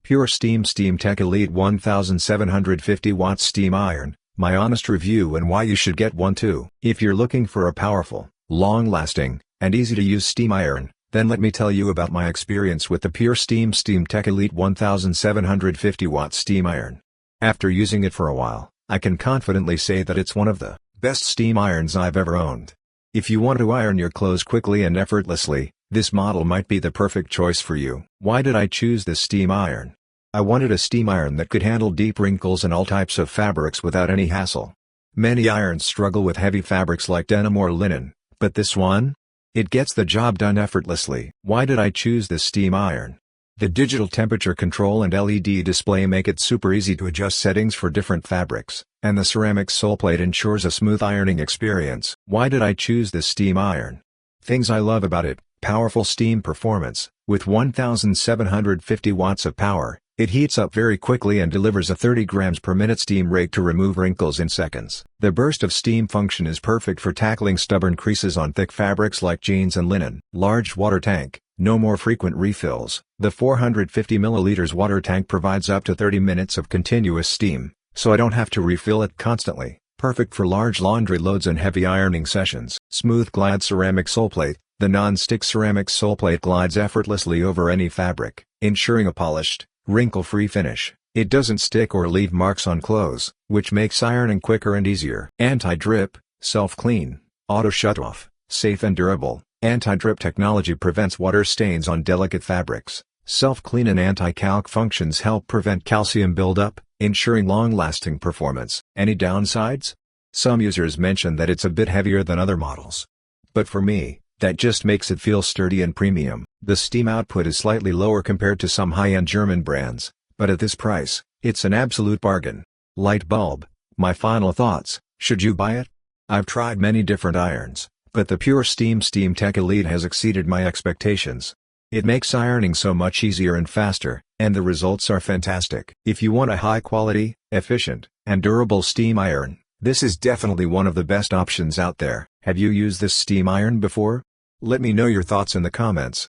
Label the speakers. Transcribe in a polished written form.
Speaker 1: PurSteam SteamTech Elite 1750 watt steam iron, my honest review and why you should get one too. If you're looking for a powerful, long-lasting, and easy-to-use steam iron, then let me tell you about my experience with the PurSteam SteamTech Elite 1750 watt steam iron. After using it for a while, I can confidently say that it's one of the best steam irons I've ever owned. If you want to iron your clothes quickly and effortlessly, this model might be the perfect choice for you. Why did I choose this steam iron? I wanted a steam iron that could handle deep wrinkles and all types of fabrics without any hassle. Many irons struggle with heavy fabrics like denim or linen, but this one? It gets the job done effortlessly. Why did I choose this steam iron? The digital temperature control and LED display make it super easy to adjust settings for different fabrics, and the ceramic Soleplate ensures a smooth ironing experience. Why did I choose this steam iron? Things I love about it: powerful steam performance. With 1750 watts of power, it heats up very quickly and delivers a 30 grams per minute steam rate to remove wrinkles in seconds. The burst of steam function is perfect for tackling stubborn creases on thick fabrics like jeans and linen. Large water tank, no more frequent refills. The 450 milliliters water tank provides up to 30 minutes of continuous steam, so I don't have to refill it constantly. Perfect for large laundry loads and heavy ironing sessions. Smooth glide ceramic Soleplate. The non-stick ceramic Soleplate glides effortlessly over any fabric, ensuring a polished, wrinkle-free finish. It doesn't stick or leave marks on clothes, which makes ironing quicker and easier. Anti-drip, self-clean, auto-shut-off, safe and durable. Anti-drip technology prevents water stains on delicate fabrics. Self-clean and anti-calc functions help prevent calcium buildup, ensuring long-lasting performance. Any downsides? Some users mention that it's a bit heavier than other models. But for me, that just makes it feel sturdy and premium. The steam output is slightly lower compared to some high-end German brands, but at this price, it's an absolute bargain. Light bulb. My final thoughts: should you buy it? I've tried many different irons, but the PurSteam SteamTech Elite has exceeded my expectations. It makes ironing so much easier and faster, and the results are fantastic. If you want a high-quality, efficient, and durable steam iron, this is definitely one of the best options out there. Have you used this steam iron before? Let me know your thoughts in the comments.